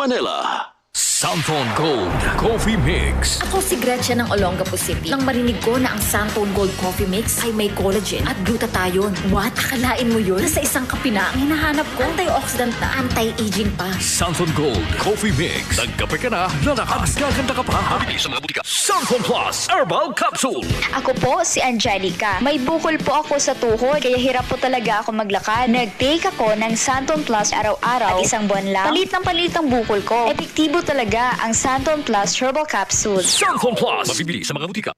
Manila. Santon Gold Coffee Mix. Ako si Gretchen ng Olongapo City. Nang marinig ko na ang Santon Gold Coffee Mix ay may collagen at glutathione. What? Akalain mo yun? Nasa isang kape na ang hinahanap ko. Antioxidant na, anti-aging pa. Santon Gold Coffee Mix. Nagkape ka na, lalakas, gaganda ka pa. Mabili sa mga butika. Santon Plus Herbal Capsule. Ako po si Angelica. May bukol po ako sa tuhod, kaya hirap po talaga ako maglakad. Nag-take ako ng Santon Plus araw-araw at isang buwan lang. Palit ang bukol ko. Epektibo talaga ang Santon Plus Herbal Capsule. Santon Plus. Mabibili sa mga butika.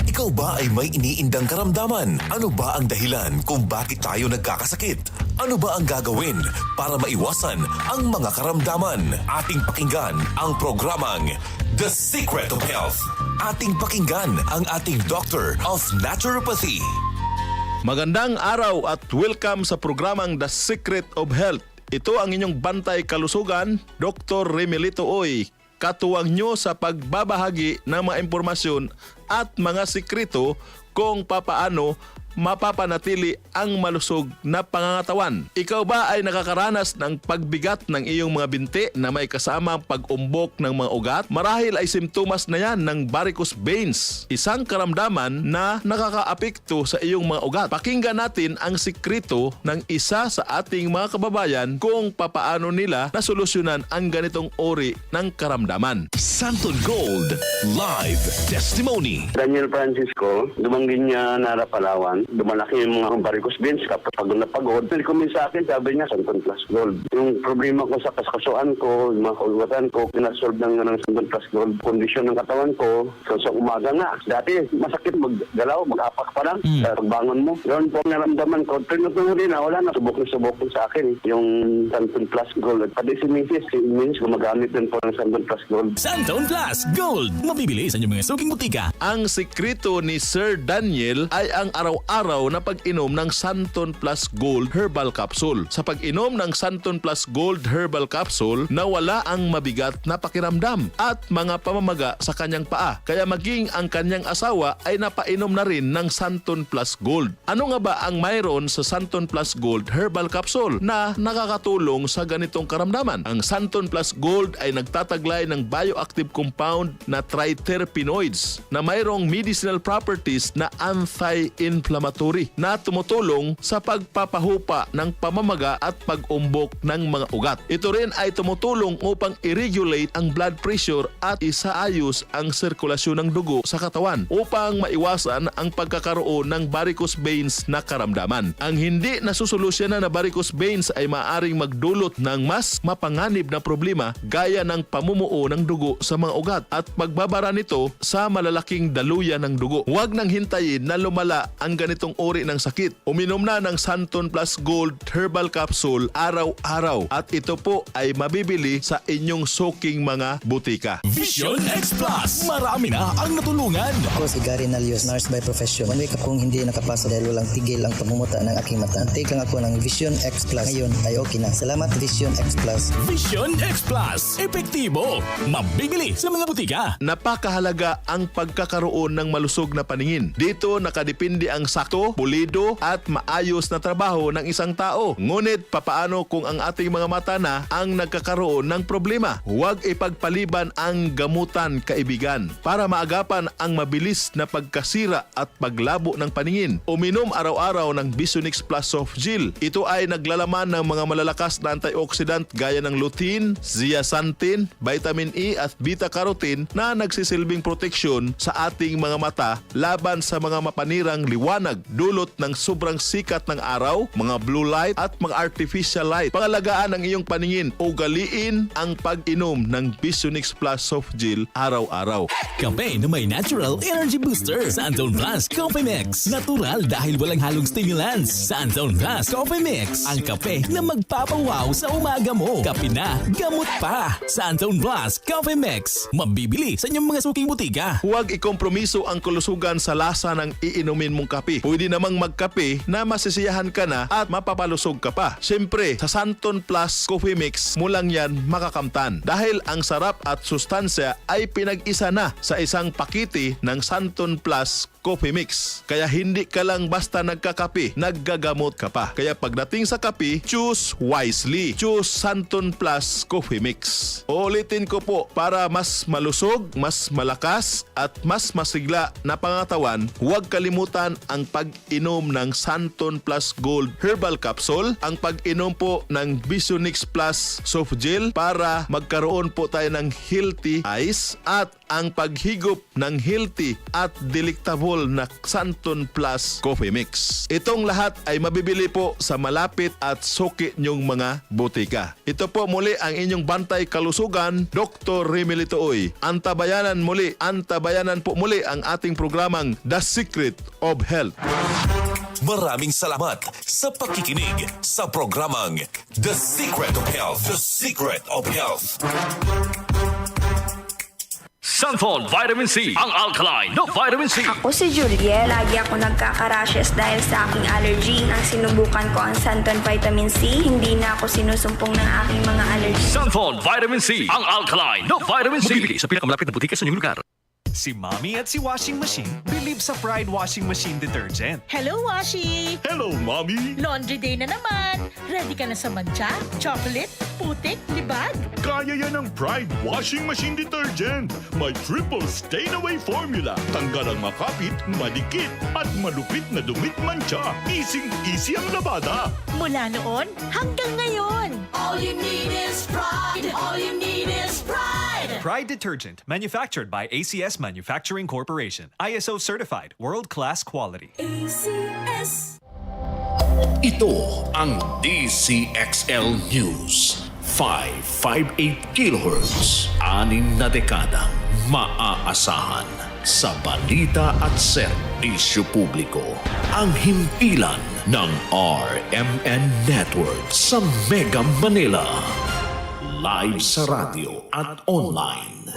Ikaw ba ay may iniindang karamdaman? Ano ba ang dahilan kung bakit tayo nagkakasakit? Ano ba ang gagawin para maiwasan ang mga karamdaman? Ating pakinggan ang programang The Secret of Health. Ating pakinggan ang ating Doctor of Naturopathy. Magandang araw at welcome sa programang The Secret of Health. Ito ang inyong bantay kalusugan, Dr. Remelito Oy. Katuwang nyo sa pagbabahagi ng mga impormasyon at mga sikreto kung papaano mapapanatili ang malusog na pangangatawan. Ikaw ba ay nakakaranas ng pagbigat ng iyong mga binti na may kasamang pag-umbok ng mga ugat? Marahil ay simptomas na yan ng varicose veins, isang karamdaman na nakakaapekto sa iyong mga ugat. Pakinggan natin ang sikreto ng isa sa ating mga kababayan kung papaano nila nasolusyonan ang ganitong uri ng karamdaman. Santon Gold Live Testimony. Daniel Francisco, dumanggin niya Nara, Palawan. Dumalaki yung mga varicose veins kapag pagod na pagod. Nilikumin sa akin, sabi niya, Santon Plus Gold. Yung problema ko sa kaskasuan ko, yung mga kaugatan ko, pinasolve ng Santon Plus Gold. Kondisyon ng katawan ko, so sa umaga nga. Dati, masakit maggalaw, mag-apak pa lang. Pagbangon mo. Yun po naramdaman ko. Tinutuloy na, wala na. Subok sa akin yung Santon Plus Gold. At pati si Mrs. gumagamit din po ng Santon Plus Gold. Santon Plus Gold. Mabibili sa inyong mga suking butika. Ang sikreto ni Sir Daniel ay ang araw-araw na pag-inom ng Santon Plus Gold Herbal Capsule. Sa pag-inom ng Santon Plus Gold Herbal Capsule, nawala ang mabigat na pakiramdam at mga pamamaga sa kanyang paa. Kaya maging ang kanyang asawa ay napainom na rin ng Santon Plus Gold. Ano nga ba ang mayroon sa Santon Plus Gold Herbal Capsule na nakakatulong sa ganitong karamdaman? Ang Santon Plus Gold ay nagtataglay ng bioactive compound na triterpenoids na mayroong medicinal properties na anti-inflammatory na tumutulong sa pagpapahupa ng pamamaga at pag-umbok ng mga ugat. Ito rin ay tumutulong upang i-regulate ang blood pressure at isaayos ang sirkulasyon ng dugo sa katawan upang maiwasan ang pagkakaroon ng varicose veins na karamdaman. Ang hindi nasusolusyonan na varicose veins ay maaaring magdulot ng mas mapanganib na problema gaya ng pamumuo ng dugo sa mga ugat at pagbabara nito sa malalaking daluyan ng dugo. Huwag nang hintayin na lumala ang ganitong uri ng sakit. Uminom na ng Santon Plus Gold Herbal Capsule araw-araw at ito po ay mabibili sa inyong suking mga butika. Vision X Plus. Marami na ang natulungan. Ako si Gary Nalios, nurse by profession. One week akong hindi nakapasa dahil walang tigil ang pagmumuta ng aking mata. Take lang ako ng Vision X Plus. Ngayon ay okay na. Salamat Vision X Plus. Vision X Plus. Epektibo. Mabibili sa mga butika. Napakahalaga ang pagkakaroon ng malusog na paningin. Dito nakadepende ang sakto, pulido at maayos na trabaho ng isang tao. Ngunit papaano kung ang ating mga mata na ang nagkakaroon ng problema? Huwag ipagpaliban ang gamutan, kaibigan, para maagapan ang mabilis na pagkasira at paglabo ng paningin. Uminom araw-araw ng Visionix Plus Soft Gel. Ito ay naglalaman ng mga malalakas na antioxidant gaya ng lutein, zeaxanthin, vitamin E at beta-carotene na nagsisilbing proteksyon sa ating mga mata laban sa mga mapanirang liwanag dulot ng sobrang sikat ng araw, mga blue light at mga artificial light. Pangalagaan ang iyong paningin, ugaliin ang pag-inom ng Visionix Plus Soft Gel araw-araw. Kape na may natural energy booster. Santon Plus Coffee Mix. Natural dahil walang halong stimulants. Santon Plus Coffee Mix. Ang kape na magpapawaw sa umaga mo. Kape na, gamot pa. Santon Plus Coffee Mix. Mabibili sa inyong mga suking butika. Huwag ikompromiso ang kalusugan sa lasa ng iinumin mong kape. magkape. Pwede namang magkape na masisiyahan ka na at mapapalusog ka pa. Siyempre, sa Santon Plus Coffee Mix mo lang yan makakamtan. Dahil ang sarap at sustansya ay pinag-isa na sa isang pakiti ng Santon Plus Coffee Mix. Kaya hindi ka lang basta nagkakape, naggagamot ka pa. Kaya pagdating sa kape, choose wisely. Choose Santon Plus Coffee Mix. Uulitin ko po, para mas malusog, mas malakas at mas masigla na pangatawan, huwag kalimutan ang pag-inom ng Santon Plus Gold Herbal Capsule, ang pag-inom po ng Visionix Plus Soft Gel para magkaroon po tayo ng healthy eyes, at ang paghigop ng healthy at delectable na Santon Plus Coffee Mix. Itong lahat ay mabibili po sa malapit at suki nyong mga butika. Ito po muli ang inyong bantay kalusugan, Dr. Remy Lituoy. Antabayanan po muli ang ating programang The Secret of Health. Maraming salamat sa pakikinig sa programang The Secret of Health. The Secret of Health. Santon Vitamin C, ang alkaline na vitamin C. Ako si Juliet. Lagi ako nagkaka-rashes dahil sa aking allergy. Nang sinubukan ko ang Santon Vitamin C, hindi na ako sinusumpong ng aking mga allergy. Santon Vitamin C, ang alkaline na vitamin C. Mabibili sa pinakamalapit na butika sa inyong lugar. Si Mommy at si Washing Machine believe sa Pride Washing Machine Detergent. Hello, Washi! Hello, Mommy! Laundry day na naman. Ready ka na sa mancha, chocolate, putik, libag? Kaya yan ang Pride Washing Machine Detergent. May triple stain-away formula. Tanggal ang makapit, madikit, at malupit na dumit mancha. Easy ang labada. Mula noon hanggang ngayon. All you need is pride. All you need is pride. Pride Detergent, manufactured by ACS Manufacturing Corporation. ISO certified, world-class quality. ACS. Ito ang DCXL News. 558 kHz. 6 na dekadang maaasahan sa balita at serbisyo publiko. Ang himpilan ng RMN Network sa Mega Manila. Live sa radio at online.